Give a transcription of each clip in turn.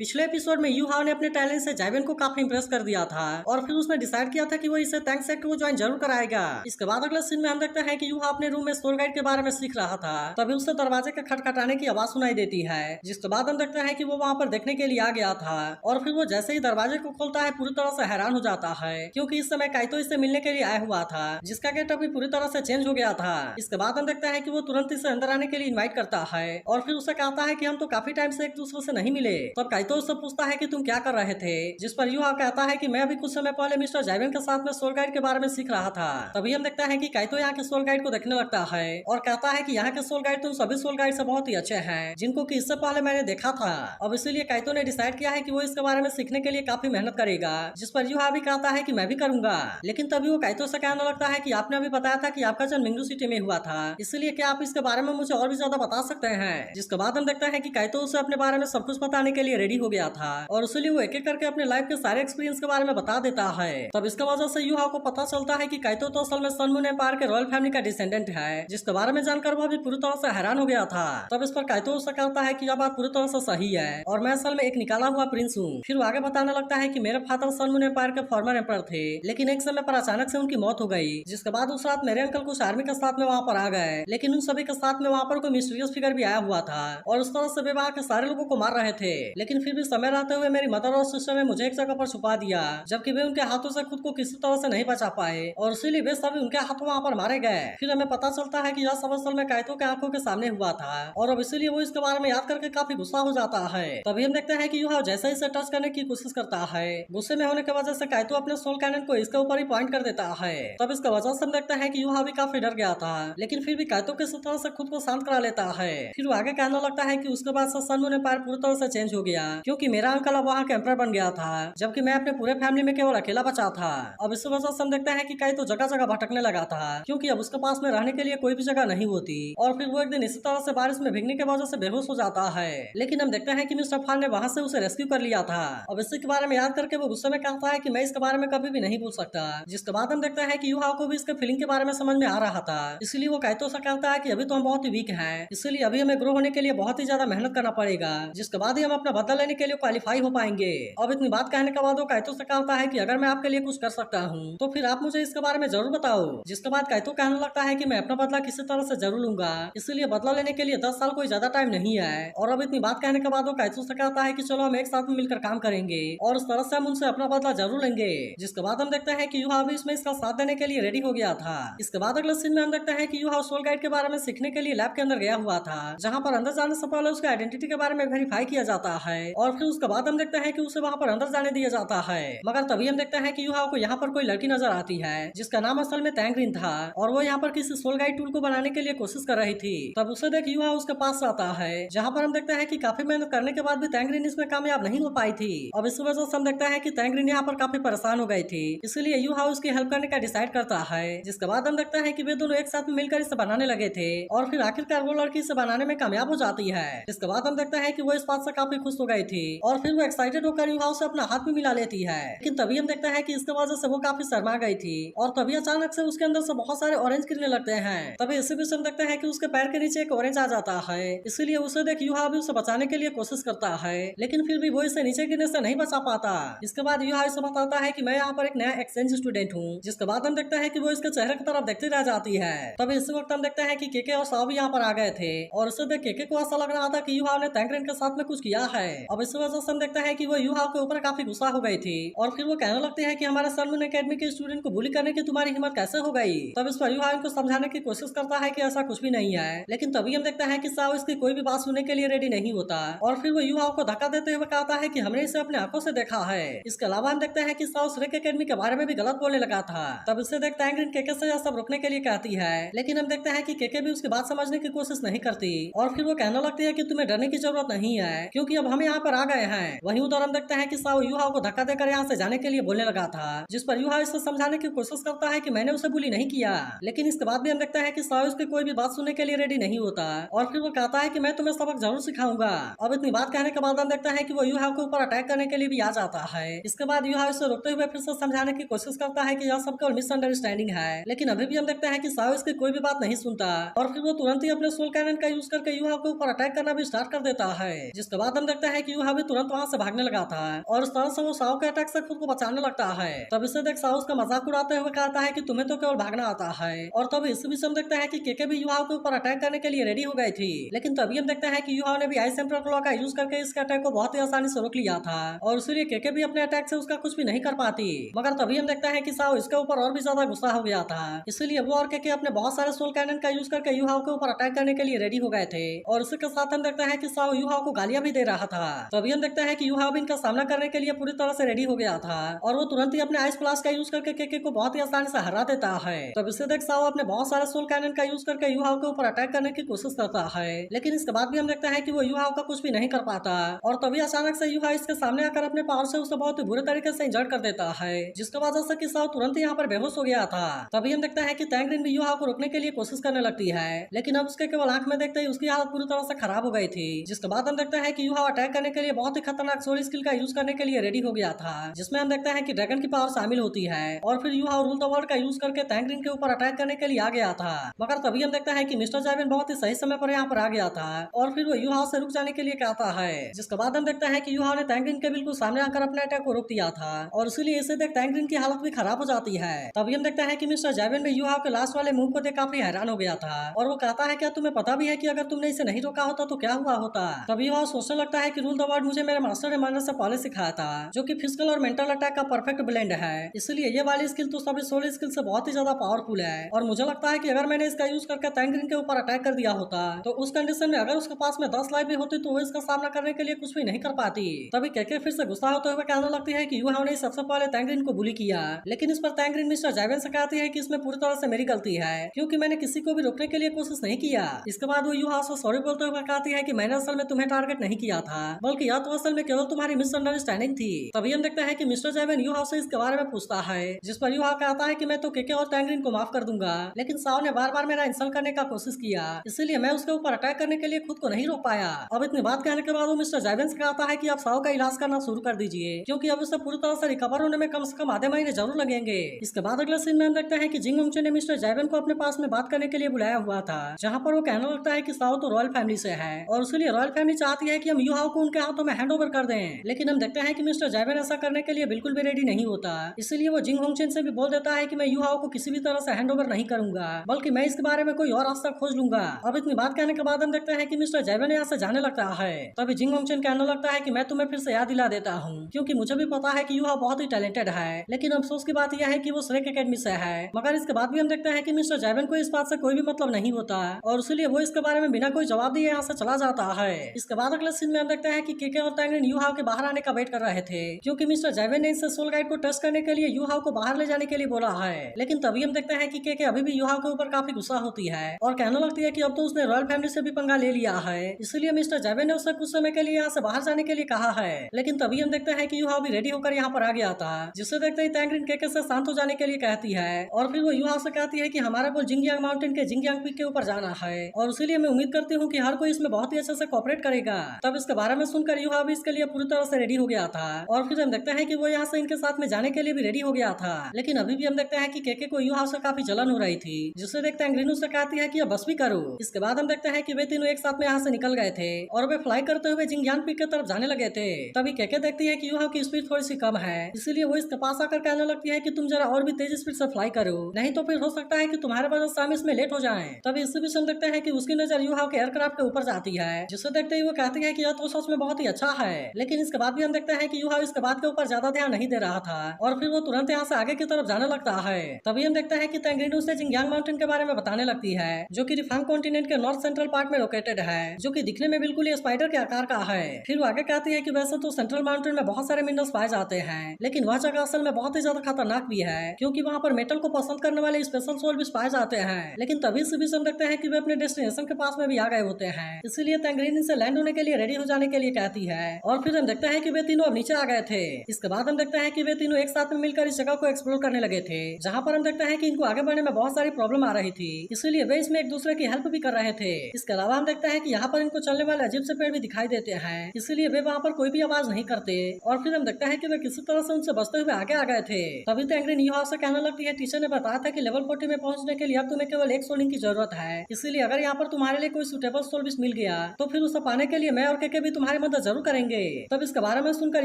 पिछले एपिसोड में you have ने अपने टैलेंट से जाइवेन को काफी इंप्रेस कर दिया था और फिर उसने डिसाइड किया था कि वो इसे थैंक्स एक्ट को ज्वाइन जरूर कराएगा। इसके बाद अगले सीन में हम देखते हैं कि यू हाव अपने रूम में सोल गाइड के बारे में सीख रहा था, तभी उसे दरवाजे के खटखटाने की आवाज सुनाई देती है। जिसके बाद हम देखते हैं कि वो वहाँ पर देखने के लिए आ गया था और फिर वो जैसे ही दरवाजे को खोलता है पूरी तरह से हैरान हो जाता है, क्योंकि इस समय काइतो इससे मिलने के लिए आया हुआ था, जिसका गेटअप भी पूरी तरह से चेंज हो गया था। इसके बाद हम देखते हैं कि वो तुरंत इसे अंदर आने के लिए इन्वाइट करता है और फिर उसे कहता है कि हम तो काफी टाइम से एक दूसरे से नहीं मिले। तब काइतो उससे पूछता है कि तुम क्या कर रहे थे, जिस पर यूहा कहता है कि मैं अभी कुछ समय पहले मिस्टर जाइवेन के साथ में सोल गाइड के बारे में सीख रहा था। तभी हम देखते हैं कि काइतो यहाँ के सोल गाइड को देखने लगता है और कहता है कि यहाँ के सोल गाइड तो सभी सोल गाइड से बहुत ही अच्छे हैं, जिनको कि इससे पहले मैंने देखा था। अब इसीलिए काइतो ने डिसाइड किया है कि वो इसके बारे में सीखने के लिए काफी मेहनत करेगा, जिस पर यूहा भी कहता है कि मैं भी करूंगा। लेकिन तभी वो काइतो से कहने लगता है कि आपने अभी बताया था कि आपका जन्म मिंगू सिटी में हुआ था, इसलिए क्या आप इसके बारे में मुझे और भी ज्यादा बता सकते हैं। जिसके बाद हम देखते हैं कि काइतो उसे अपने बारे में सब कुछ बताने के लिए रेडी हो गया था और इसलिए वो एक एक करके अपने लाइफ के सारे एक्सपीरियंस के बारे में बता देता है। तब इसके वजह से यूहा को पता चलता है कि काइतो तो असल में सन मून एम्पायर के रॉयल फैमिली का डिसेंडेंट है, जिसके बारे में जानकर वो भी पूरी तरह से हैरान हो गया था। तब इस पर काइतो उससे कहता है कि यह बात पूरी तरह से सही है और मैं असल में एक निकाला हुआ प्रिंस हूँ। फिर वो आगे बताने लगता है कि मेरे फादर सन मून एम्पायर के फॉर्मर एम्पायर थे, लेकिन एक समय पर अचानक से उनकी मौत हो गई। जिसके बाद उस रात मेरे अंकल कुछ आर्मी के साथ में वहाँ पर आ गए, लेकिन उन सभी के साथ में वहाँ पर कोई मिस्टीरियस फिगर भी आया हुआ था और उस तरह से विवाह के सारे लोगों को मार रहे थे। लेकिन फिर भी समय रहते हुए मेरी मदर और सिस्टर ने मुझे एक जगह पर छुपा दिया, जबकि वे उनके हाथों से खुद को किसी तरह से नहीं बचा पाए और इसीलिए वे सभी उनके हाथों वहाँ पर मारे गए। फिर हमें पता चलता है कि यह सब असल में काइतो के आंखों के सामने हुआ था और अब इसीलिए वो इसके बारे में याद करके काफी गुस्सा हो जाता है। तभी हम देखते हैं कि यूहा जैसे ही इसे टच करने की कोशिश करता है, गुस्से में होने की वजह से काइतो अपने सोल कैनन को इसके ऊपर ही पॉइंट कर देता है। तब इसका वजह से हम देखते हैं कि यूहा भी काफी डर गया था, लेकिन फिर भी काइतो किसी तरह से खुद को शांत करा लेता है। फिर वो आगे कहने लगता है कि उसके बाद से सन मून एम्पायर पूरी तरह से चेंज हो गया, क्योंकि मेरा अंकल अब वहाँ के एम्परर बन गया था, जबकि मैं अपने पूरे फैमिली में केवल अकेला बचा था। अब इस वजह से हम देखते हैं कि काइतो जगह जगह भटकने लगा था, क्योंकि अब उसके पास में रहने के लिए कोई भी जगह नहीं होती। और फिर वो एक दिन इसी तरह से बारिश में भीगने की वजह से बेहोश हो जाता है, लेकिन हम देखते हैं कि मिस्टर फान ने वहाँ से उसे रेस्क्यू कर लिया था। अब इसी के बारे में याद करके वो गुस्से में कहता है कि मैं इसके बारे में कभी भी नहीं भूल सकता। जिसके बाद हम देखते हैं कि यूहा को भी इसके फीलिंग के बारे में समझ में आ रहा था, इसलिए वो काइतो से कहता है कि अभी तो हम बहुत ही वीक हैं, इसलिए अभी हमें ग्रो होने के लिए बहुत ही ज्यादा मेहनत करना पड़ेगा, जिसके बाद ही हम अपना बदला लेने के लिए क्वालिफाई हो पाएंगे। अब इतनी बात कहने के बाद वो काइतो से कहता है कि अगर मैं आपके लिए कुछ कर सकता हूँ तो फिर आप मुझे इसके बारे में जरूर बताओ। जिसके बाद काइतो कहने लगता है कि मैं अपना बदला किसी तरह से जरूर लूंगा, इसलिए बदला लेने के लिए 10 साल कोई ज्यादा टाइम नहीं है। और अब इतनी बात कहने के बाद वो काइतो से कहता है कि चलो हम एक साथ में मिलकर काम करेंगे और उस तरह से हम उनसे अपना बदला जरूर लेंगे। जिसके बाद हम देखते हैं कि यूहा भी इसमें इसका साथ देने के लिए रेडी हो गया था। इसके बाद अगले सीन में हम देखते हैं कि यूहा सोल गाइड के बारे में सीखने के लिए लैब के अंदर गया हुआ था, जहाँ पर अंदर जाने से पहले उसके आइडेंटिटी के बारे में वेरीफाई किया जाता है और फिर उसके बाद हम देखते हैं कि उसे वहाँ पर अंदर जाने दिया जाता है। मगर तभी हम देखते हैं कि यूहा को यहाँ पर कोई लड़की नजर आती है, जिसका नाम असल में तैंग्रिन था और वो यहाँ पर किसी सोल गाइड टूल को बनाने के लिए कोशिश कर रही थी। तब उसे देख यूहा उसके पास आता है, जहाँ पर हम देखते हैं कि काफी मेहनत करने के बाद भी तैंग्रिन इसमें कामयाब नहीं हो पाई थी। अब इस वजह से हम देखते हैं कि तैंग्रिन यहाँ पर काफी परेशान हो गई थी, इसलिए यूहा उसकी हेल्प करने का डिसाइड करता है। जिसके बाद हम देखते हैं कि वे दोनों एक साथ में मिलकर इसे बनाने लगे थे और फिर आखिरकार वो लड़की इसे बनाने में कामयाब हो जाती है। इसके बाद हम देखते हैं कि वो इस बात से काफी खुश हो गई थी और फिर वो एक्साइटेड होकर यूहा से अपना हाथ भी मिला लेती है। लेकिन तभी हम देखते हैं कि इसके वजह से वो काफी शर्मा गई थी और तभी अचानक से उसके अंदर से बहुत सारे ऑरेंज गिरने लगते हैं। तभी इसी बीच हम देखते हैं कि उसके पैर के नीचे एक ऑरेंज आ जाता है, इसीलिए उसे देख यूहा भी उसे बचाने के लिए कोशिश करता है, लेकिन फिर भी वो इसे नीचे गिरने से नहीं बचा पाता। इसके बाद यूहा इसे बताता है कि मैं यहाँ पर एक नया एक्सचेंज स्टूडेंट हूँ। जिसके बाद हम देखते हैं कि वो इसके चेहरे की तरफ देखती रह जाती है। तभी इसी वक्त हम देखते हैं कि केके और साव भी यहाँ पर आ गए थे और उसे देख केके को ऐसा लग रहा था कि यूहा ने तैंग्रिन के साथ में कुछ किया है। अब इस वजह से हम देखते हैं कि वो यूहा के ऊपर काफी गुस्सा हो गई थी और फिर वो कहने लगती है कि हमारे सन मून एकेडमी के स्टूडेंट को बुली करने की तुम्हारी हिम्मत कैसे हो गई। तब इस पर यूहा इनको समझाने की कोशिश करता है कि ऐसा कुछ भी नहीं है, लेकिन तभी हम देखते हैं कि साव इसकी कोई भी बात सुनने के लिए रेडी नहीं होता और फिर वो यूहा को धक्का देते हुए कहता है कि हमने इसे अपने आंखों से देखा है। इसके अलावा हम देखते हैं कि साव श्रेक एकेडमी के बारे में भी गलत बोलने लगा था। तब इसे देख तैंग्रिन केके से यह सब रोकने के लिए कहती है, लेकिन हम देखते हैं कि केके भी उसकी बात समझने की कोशिश नहीं करती और फिर वो कहने लगती है कि तुम्हें डरने की जरूरत नहीं है, क्योंकि अब हम यहाँ पर आ गए हैं। वहीं उधर हम देखते हैं कि साव यूहा को धक्का देकर यहाँ से जाने के लिए बोलने लगा था, जिस पर यूहा इसे समझाने की कोशिश करता है कि मैंने उसे बुली नहीं किया। लेकिन इसके बाद भी हम देखते हैं कि साव उसकी कोई भी बात सुनने के लिए रेडी नहीं होता और फिर वो कहता है कि मैं तुम्हें सबक जरूर सिखाऊंगा। अब इतनी बात कहने के बाद हम देखते हैं कि वो यूहा के ऊपर अटैक करने के लिए भी आ जाता है। इसके बाद यूहा इसे रोकते हुए फिर से समझाने की कोशिश करता है कि यह सब केवल मिसअंडरस्टैंडिंग है, लेकिन अभी भी हम देखते हैं कि साव इसकी कोई भी बात नहीं सुनता और फिर वो तुरंत ही अपने सोल कैनन का यूज करके यूहा के ऊपर अटैक करना भी स्टार्ट कर देता है। जिसके बाद हम देखते हैं कि कि यूहा भी तुरंत वहाँ से भागने लगा था और उस तरह से वो साओ के अटैक से खुद को बचाने लगता है। तब इसे देख साओ उसका मजाक उड़ाते हुए कहता है कि तुम्हें तो केवल भागना आता है। और तब इस बीच हम देखते हैं कि केके भी यूहा के ऊपर अटैक करने के लिए रेडी हो गई थी, लेकिन तभी हम देखते हैं कि यूहा ने भी आइस एम्पर क्लॉ का यूज करके इसके अटैक को बहुत ही आसानी से रोक लिया था और इसीलिए केके भी अपने अटैक से उसका कुछ भी नहीं कर पाती। मगर तभी हम देखते हैं कि साओ इसके ऊपर और भी ज्यादा गुस्सा हो गया था, इसलिए वो और केके अपने बहुत सारे सोल कैनन का यूज करके यूहा के ऊपर अटैक करने के लिए रेडी हो गए थे। और उसी के साथ हम देखते हैं कि साओ यूहा को गालियां भी दे रहा था। तभी हम देखते हैं कि यूहा भी इनका सामना करने के लिए पूरी तरह से रेडी हो गया था और वो तुरंत ही अपने आइस प्लास का यूज करके केके को बहुत ही आसानी से हरा देता है। तब इसे देख साओ अपने बहुत सारे सोल कैनन का यूज करके यूहा के ऊपर अटैक करने की कोशिश करता है, लेकिन इसके बाद भी हम देखते हैं कि वो यूहा का कुछ भी नहीं कर पाता और तभी अचानक से यूहा इसके सामने आकर अपने पावर से उसे बहुत ही बुरे तरीके से इंजर्ड कर देता है, जिसकी वजह से कि साओ तुरंत यहाँ पर बेहोश हो गया था। तभी हम देखते हैं कि तैंगरिन भी यूहा को रोकने के लिए कोशिश करने लगती है, लेकिन अब उसके केवल आंख में देखते ही उसकी हालत पूरी तरह से खराब हो गई थी। जिसके बाद हम देखते हैं कि यूहा अटैक करने के लिए बहुत ही खतरनाक सोल स्किल का यूज करने के लिए रेडी हो गया था, जिसमें हम देखते हैं कि ड्रैगन की पावर शामिल होती है और फिर यूहा रूल द वर्ल्ड का यूज करके तैंगरिन के ऊपर अटैक करने के लिए आ गया था। मगर तभी हम देखते हैं कि मिस्टर जाइवेन बहुत ही सही समय पर यहाँ पर आ गया था और फिर वो यूहा से रुक जाने के लिए कहता है, जिसके बाद हम देखते हैं कि यूहा ने तैंगरिन के बिल्कुल सामने आकर अपने अटैक को रोक दिया था और इसीलिए इसे देख तैंगरिन की हालत भी खराब हो जाती है। तभी हम देखते हैं कि मिस्टर जाइवेन भी यूहा के लास्ट वाले मूव को देख काफी हैरान हो गया था और वो कहता है, क्या तुम्हें पता भी है कि अगर तुमने इसे नहीं रोका होता तो क्या हुआ होता। तभी यूहा सोचने लगता है कि रूल द वर्ल्ड मुझे मेरे मास्टर ने मरने से पहले सिखाया था, जो कि फिजिकल और मेंटल अटैक का परफेक्ट ब्लेंड है, इसलिए ये वाली स्किल तो सभी सोल स्किल से बहुत ही ज्यादा पावरफुल है और मुझे लगता है कि अगर मैंने इसका यूज करके तैंगरिन के ऊपर अटैक कर दिया होता तो उस कंडीशन में अगर उसके पास में 10 लाइफ भी होती तो वो इसका सामना करने के लिए कुछ भी नहीं कर पाती। तभी केके फिर से गुस्सा होते हुए कहने लगती है कि यूहा ने सबसे पहले तैंगरिन को बुली किया, लेकिन इस पर तैंगरिन मिस्टर जाइवेन से कहती है कि इसमें पूरी तरह से मेरी गलती है क्योंकि मैंने किसी को भी रोकने के लिए कोशिश नहीं किया। इसके बाद वो यूहा से सॉरी बोलते हुए कहती है कि मैंने असल में तुम्हें टारगेट नहीं किया था, बल्कि यह तो असल में केवल तुम्हारी मिसअंडरस्टैंडिंग थी। तभी हम देखते हैं कि मिस्टर जाइवेन यूहा से इसके बारे में पूछता है, जिस पर यूहा कहता है कि मैं तो केके और तैंगरिन को माफ कर दूंगा, लेकिन साओ ने बार बार मेरा इंसल्ट करने का कोशिश किया, इसीलिए मैं उसके ऊपर अटैक करने के लिए खुद को नहीं रोक पाया। अब इतनी बात कहने के बाद वो मिस्टर जाइवेन से कहता है कि आप साओ का इलाज करना शुरू कर दीजिए, क्योंकि अब उसे पूरी तरह से रिकवर होने में कम से कम आधे महीने जरूर लगेंगे। इसके बाद अगले सीन में हम देखते हैं कि जिंग होंगचो ने मिस्टर जाइवेन को अपने पास में बात करने के लिए बुलाया हुआ था, जहाँ पर वो कहने लगता है कि साओ तो रॉयल फैमिली से है और इसलिए रॉयल फैमिली चाहती है कि हम यूहाओ को उनके हाथों में हैंड ओवर कर दें, लेकिन हम देखते हैं कि मिस्टर जाइवेन ऐसा करने के लिए बिल्कुल भी रेडी नहीं होता, इसलिए वो जिंग होंगचेन से भी बोल देता है कि मैं यूहाओ को किसी भी तरह से हैंड ओवर नहीं करूंगा, बल्कि मैं इसके बारे में कोई और रास्ता खोज लूंगा। अब इतनी बात कहने के बाद हम देखते हैं कि मिस्टर जाइवेन यहाँ से जाने लगता है। तभी जिंग होंगचेन कहने लगता है कि मैं तुम्हें फिर से याद दिला देता हूँ, क्योंकि मुझे भी पता है कि यूहा बहुत ही टैलेंटेड है, लेकिन अफसोस की बात यह है कि वो श्रेक एकेडमी से है। मगर इसके बाद भी हम देखते हैं कि मिस्टर जाइवेन को इस बात से कोई भी मतलब नहीं होता और इसलिए वो इसके बारे में बिना कोई जवाब दिए यहाँ से चला जाता है। इसके बाद अगले सीन में हम देखते हैं कि केके और तैंगरिन यूहाओ के बाहर आने का वेट कर रहे थे, क्योंकि मिस्टर जाइवेन ने इससे सोल गाइड को टेस्ट करने के लिए यूहाओ को बाहर ले जाने के लिए बोला है। लेकिन तभी हम देखते हैं कि केके अभी भी यूहाओ के ऊपर काफी गुस्सा होती है और कहने लगती है कि अब तो उसने रॉयल फैमिली से भी पंगा ले लिया है, इसलिए मिस्टर जाइवेन ने उससे कुछ समय के लिए यहाँ से बाहर जाने के लिए कहा है। लेकिन तभी हम देखते हैं कि यूहाओ भी रेडी होकर यहाँ पर आ गया था, जिससे देखते ही तैंगरिन केके से शांत हो जाने के लिए कहती है और फिर वो यूहाओ से कहती है कि हमारा गोल जिंगयांग माउंटेन के जिंगयांग पीक के ऊपर जाना है और इसीलिए मैं उम्मीद करती हूँ कि हर कोई इसमें बहुत ही अच्छे से कोऑपरेट करेगा। तब इसके बारे में सुनकर यूहा भी इसके लिए पूरी तरह से रेडी हो गया था और फिर हम देखते हैं कि वो यहाँ से इनके साथ में जाने के लिए भी रेडी हो गया था, लेकिन अभी भी हम देखते हैं कि केके को यूहा से काफी जलन हो रही थी, जिससे देखते हैं ग्रीनू से कहती है कि अब बस भी करो। इसके बाद हम देखते हैं कि वे तीनों एक साथ में यहाँ से निकल गए थे और वे फ्लाई करते हुए जिंगयांग पीक की तरफ जाने लगे थे। तभी केके देखती है कि यूहा की स्पीड थोड़ी सी कम है, इसीलिए वो इसके पास आकर कहने लगती है कि तुम जरा और भी तेज स्पीड से फ्लाई करो, नहीं तो फिर हो सकता है कि तुम्हारे वजह से हम इसमें लेट हो जाएं। तभी इसी बीच हम देखते हैं कि उसकी नजर यूहा के एयरक्राफ्ट के ऊपर जाती है, जिसे देखते ही वो कहती है कि यह तो सच में बहुत ही अच्छा है। लेकिन इसके बाद भी हम देखते हैं कि यूहा इसके बात के ऊपर ज्यादा ध्यान नहीं दे रहा था और फिर वो तुरंत यहाँ से आगे की तरफ जाने लगता है। तभी हम देखते हैं कि तैंगरिन उसे जिंगयांग माउंटेन के बारे में बताने लगती है, जो कि रिफांग कॉन्टिनेंट के नॉर्थ सेंट्रल पार्ट में लोकेटेड है, जो कि दिखने में बिल्कुल ही स्पाइडर के आकार का है। फिर वो आगे कहती है कि वैसे तो सेंट्रल माउंटेन में बहुत सारे मिनरल्स पाए जाते हैं, लेकिन वह जगह असल में बहुत ही ज्यादा खतरनाक भी है, क्योंकि वहाँ पर मेटल को पसंद करने वाले स्पेशल सोल भी पाए जाते हैं। लेकिन तभी से भी हम देखते हैं कि वे अपने डेस्टिनेशन के पास में भी आ गए होते हैं, इसीलिए तैंगरिन इनसे लैंड होने के लिए रेडी हो जाने के लिए कहती है और फिर हम देखते हैं कि वे तीनों अब नीचे आ गए थे। इसके बाद हम देखते हैं कि वे तीनों एक साथ में मिलकर इस जगह को एक्सप्लोर करने लगे थे, जहाँ पर हम देखते हैं कि इनको आगे बढ़ने में बहुत सारी प्रॉब्लम आ रही थी, इसीलिए वे इसमें एक दूसरे की हेल्प भी कर रहे थे। इसके अलावा हम देखते हैं कि यहाँ पर इनको चलने वाले अजीब से पेड़ भी दिखाई देते हैं, इसीलिए वे वहाँ पर कोई भी आवाज नहीं करते और फिर हम देखते हैं कि वे किसी तरह से उनसे बचते हुए आगे आ गए थे। तभी तैंगरिन यूहा से कहने लगती है, टीचर ने बताया था कि लेवल 40 में पहुंचने के लिए अब तुम्हें केवल एक सोलिंग की जरूरत है, इसीलिए अगर यहाँ पर तुम्हारे लिए कोई सुटेबल सोल मिल गया तो फिर उसे पाने के लिए मैं और केके भी तुम्हारे तुम्हारी मदद जरूर करेंगे। तब इसके बारे में सुनकर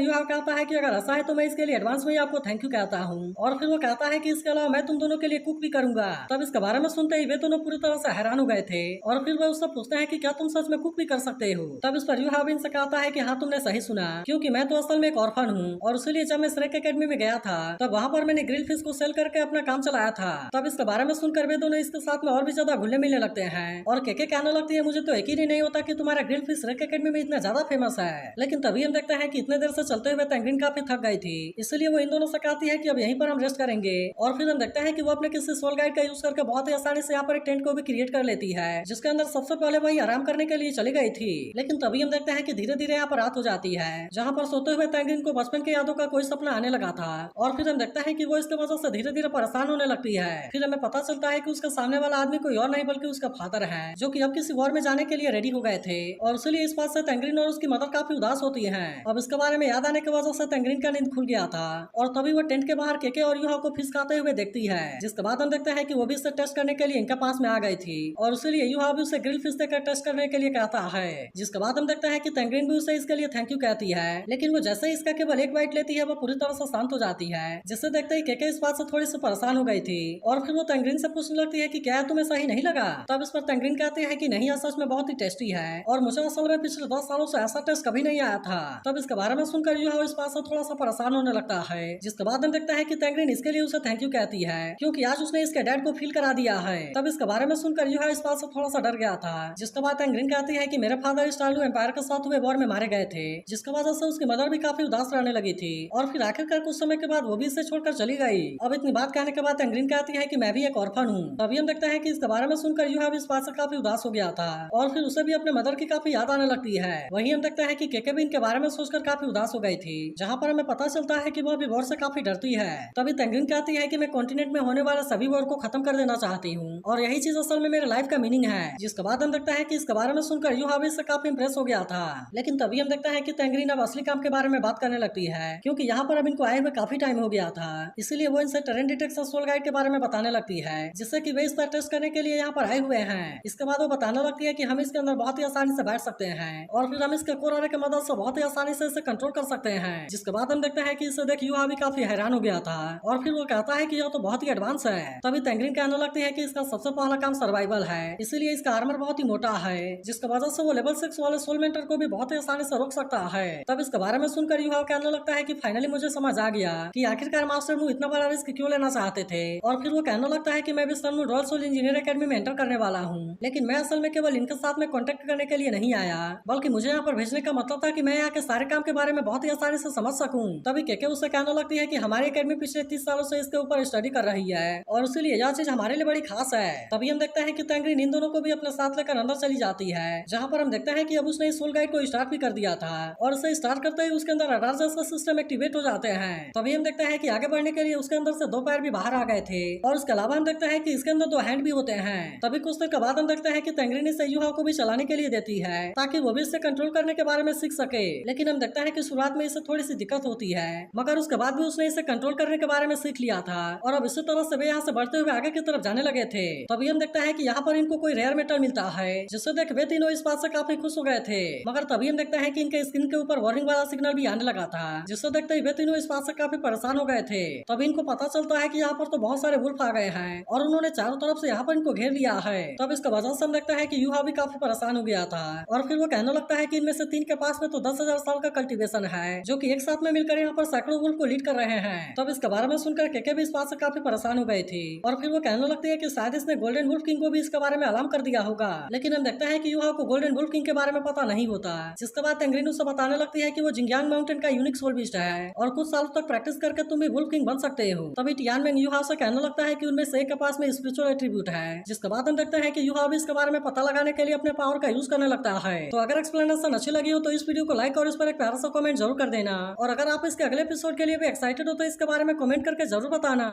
युहा कहता है कि अगर ऐसा है तो मैं इसके लिए एडवांस में ही आपको थैंक यू कहता हूँ। और फिर वो कहता है कि इसके अलावा मैं तुम दोनों के लिए कुक भी करूंगा। तब इसके बारे में सुनते ही वे दोनों पूरी तरह से हैरान हो गए थे और फिर वे उससे पूछते हैं कि क्या तुम सच में कुक भी कर सकते हो। तब इस पर युहा भी इनसे कहता है कि हाँ तुमने सही सुना, क्योंकि मैं तो असल में एक ऑर्फन हूँ और इसीलिए जब मैं श्रेक एकेडमी में गया था तब वहाँ पर मैंने ग्रिल फिश को सेल करके अपना काम चलाया था। तब इसके बारे में सुनकर वे दोनों इसके साथ में और भी ज्यादा घुलने मिलने लगते हैं और केके कहने लगती है मुझे तो यकीन ही नहीं होता कि तुम्हारा ग्रिल फिश श्रेक एकेडमी में इतना ज्यादा फेमस है। लेकिन तभी हम देखते हैं कि इतने देर से चलते हुए पेंगुइन काफी थक गई थी, इसलिए वो इन दोनों से कहती है कि अब यहीं पर हम रेस्ट करेंगे। और फिर हम देखते हैं कि वो अपने किसी सोल गाइड का यूज करके बहुत ही आसानी से यहाँ पर एक टेंट को भी क्रिएट कर लेती है, जिसके अंदर सबसे पहले वही आराम करने के लिए चली गई थी। लेकिन तभी हम देखते हैं कि धीरे धीरे यहाँ पर रात हो जाती है, जहाँ पर सोते हुए पेंगुइन को बचपन की यादों का कोई सपना आने लगा था। और फिर हम देखते हैं कि वो इसके वजह से धीरे धीरे परेशान होने लगती है। फिर हमें पता चलता है कि उसके सामने वाला आदमी कोई और नहीं बल्कि उसका फादर है, जो कि अब किसी वॉर में जाने के लिए रेडी हो गए थे। और इसलिए इस बात से पेंगुइन और उसकी मदर काफी उदास होती है। अब इसके बारे में याद आने की वजह से पेंगुइन का नींद खुल गया था और तभी वो टेंट के बाहर केके और युहा को फिश खाते हुए देखती है, जिसके बाद हम देखते हैं कि वो भी इसे टेस्ट करने के लिए इनके पास में आ गई थी और इसीलिए युहा भी उसे ग्रिल फिश देकर टेस्ट करने के लिए कहता है। जिसके बाद हम देखते हैं कि पेंगुइन भी उसे इसके लिए थैंक यू कहती है, लेकिन वो जैसे ही इसका केवल एक बाइट लेती है वो पूरी तरह से शांत हो जाती है, जिससे देखते ही केके इस बात से थोड़ी सी परेशान हो गई थी। और फिर वो पेंगुइन से पूछने लगती है कि क्या तुम्हें सही नहीं लगा। तब इस पर पेंगुइन कहते हैं कि नहीं, सच में बहुत ही टेस्टी है और मुझे असल में पिछले 10 सालों से ऐसा टेस्ट कभी नहीं आया था। तब इसके बारे में सुनकर युहा इस बात से थोड़ा सा परेशान होने लगता है, जिसके बाद हम देखते हैं कि पेंगुइन इसके लिए उसे थैंक यू कहती है, क्योंकि आज उसने इसके डैड को फील करा दिया है। तब इसके बारे में सुनकर युहा इस बात से थोड़ा सा डर गया था, जिसके बाद पेंगुइन कहती है कि मेरे फादर स्टार्लू एम्पायर के साथ हुए वॉर में मारे गए थे, जिसकी वजह से उसकी मदर भी काफी उदास रहने लगी थी और फिर आखिरकार कुछ समय के बाद वो भी इसे छोड़कर चली गई। अब इतनी बात कहने के बाद पेंगुइन कहती है कि मैं भी एक ऑर्फन हूँ। तभी हम देखते हैं कि इसके बारे में सुनकर युहा भी इस बात से काफी उदास हो गया था और फिर उसे भी अपने मदर की काफी याद आने लगती है। वहीं हम देखते हैं कि केके भी इनके बारे में सोचकर काफी उदास हो गई थी, जहाँ पर हमें पता चलता है कि वो अभी वॉर से काफी डरती है। तभी पेंगुइन कहती है कि मैं कॉन्टिनेंट में होने वाले सभी वॉर को खत्म कर देना चाहती हूँ और यही चीज असल में मेरे लाइफ का मीनिंग है। जिसके बाद हम देखते हैं कि इसके बारे में सुनकर युहा भी इससे काफी इंप्रेस हो गया था। लेकिन तभी हम देखते हैं कि पेंगुइन अब असली काम के बारे में बात करने लगती है, क्योंकि यहाँ पर अब इनको आए हुए काफी टाइम हो गया था, इसलिए वो इनसे टेरेन डिटेक्शन सोल गाइड के बारे में बताने लगती है, जिससे कि वे इस पर टेस्ट करने के लिए यहाँ पर आए हुए हैं। इसके बाद वो बताने लगती है कि हम इसके अंदर बहुत ही आसानी से बैठ सकते हैं और फिर हम इसके कोर आरे की मदद से बहुत ही आसानी से इसे कंट्रोल कर सकते हैं। जिसके बाद हम देखते हैं कि इसे देख युहा भी काफी हैरान हो गया था और फिर वो कहता है कि यह तो बहुत ही एडवांस है। तभी पेंगुइन कहने लगती है कि इसका सबसे पहला काम सर्वाइवल है, इसीलिए इसका आर्मर बहुत ही मोटा है, जिसकी वजह से वो लेवल 6 वाले सोल मेंटर को भी बहुत ही आसानी से रोक सकता है। तब इसके बारे में सुनकर युहा कहने लगता है कि फाइनली मुझे समझ आ गया कि आखिरकार मास्टर मू इतना बड़ा रिस्क क्यों लेना चाहते थे। और फिर वो कहने लगता है कि मैं भी सनमू रॉयल सोल इंजीनियर एकेडमी में एंटर करने वाला हूँ, लेकिन मैं असल में केवल इनके साथ में कॉन्टेक्ट करने के लिए नहीं आया, बल्कि मुझे यहाँ पर भेजने का मतलब था कि मैं यहाँ के सारे काम के बारे में बहुत ही आसानी से समझ सकूं। तभी केके उससे कहने लगती है कि हमारी एकेडमी पिछले 30 सालों से इसके ऊपर स्टडी कर रही है और इसीलिए यह चीज हमारे लिए बड़ी खास है। तभी हम देखते हैं कि पेंगुइन इन दोनों को भी अपने साथ लेकर अंदर चली जाती है, जहाँ पर हम देखते हैं कि अब उसने सोल गाइड को स्टार्ट भी कर दिया था और उसे स्टार्ट करते ही उसके अंदर रडार जैसा सिस्टम एक्टिवेट हो जाते हैं। तभी हम देखते हैं कि आगे बढ़ने के लिए उसके अंदर से 2 पैर भी बाहर आ गए थे और उसके अलावा हम देखते हैं कि इसके अंदर 2 हैंड भी होते हैं। तभी कुछ देर के बाद हम देखते हैं कि पेंगुइन इसे युहा को भी चलाने के लिए देती है, ताकि वो भी इससे कंट्रोल करने के बारे में सीख सके। लेकिन हम देखते हैं कि शुरुआत में इसे थोड़ी सी दिक्कत होती है, मगर उसके बाद भी उसने इसे कंट्रोल करने के बारे में सीख लिया था और अब इसी तरह से वे यहाँ से बढ़ते हुए आगे की तरफ जाने लगे थे। तभी हम देखते हैं कि यहाँ पर इनको कोई रेयर मेटल मिलता है, जिससे देख वे तीनों इस बात से काफी खुश हो गए थे। मगर तभी हम देखते हैं कि इनके स्किन के ऊपर वार्निंग वाला सिग्नल भी आने लगा था, जिससे देखते ही वे तीनों इस बात से काफी परेशान हो गए थे। तभी इनको पता चलता है कि यहाँ पर तो बहुत सारे वुल्फ आ गए हैं और उन्होंने चारों तरफ से यहाँ पर इनको घेर लिया है। तब इसका वजह से हम देखते हैं कि युहा भी काफी परेशान हो गया था और फिर वो कहने लगता है कि इनमें से 3 के पास में तो 10,000 साल का कल्टीवेशन है, जो कि एक साथ में मिलकर यहाँ पर सैकड़ों वुल्फ को लीड कर रहे हैं। तब इसके बारे में सुनकर केके भी इस बात से काफी परेशान हो गई थी और फिर वो कहने लगती है कि शायद इसने गोल्डन वुल्फ किंग को भी इसके बारे में अलार्म कर दिया होगा। लेकिन हम देखते हैं कि युहा को गोल्डन वुल्फ किंग के बारे में पता नहीं होता, जिसके बाद पेंगुइन उसे बताने लगती है कि वो जिंगयांग माउंटेन का यूनिक सोल बीस्ट है और कुछ सालों तक प्रैक्टिस करके तुम भी वुल्फ किंग बन सकते हो। तभी टियानमेंग युहा से कहने लगता है कि उनमें से एक के पास में स्पिरिचुअल एट्रीब्यूट है, जिसके बाद हम देखते हैं कि युहा भी इसके बारे में पता लगाने के लिए अपने पावर का यूज करने लगता है। तो अगर एक्सप्लेनेशन अच्छी लगी हो तो इस वीडियो को लाइक और इस पर एक प्यारा सा कमेंट जरूर कर देना और अगर आप इसके अगले एपिसोड के लिए भी एक्साइटेड हो तो इसके बारे में कमेंट करके जरूर बताना।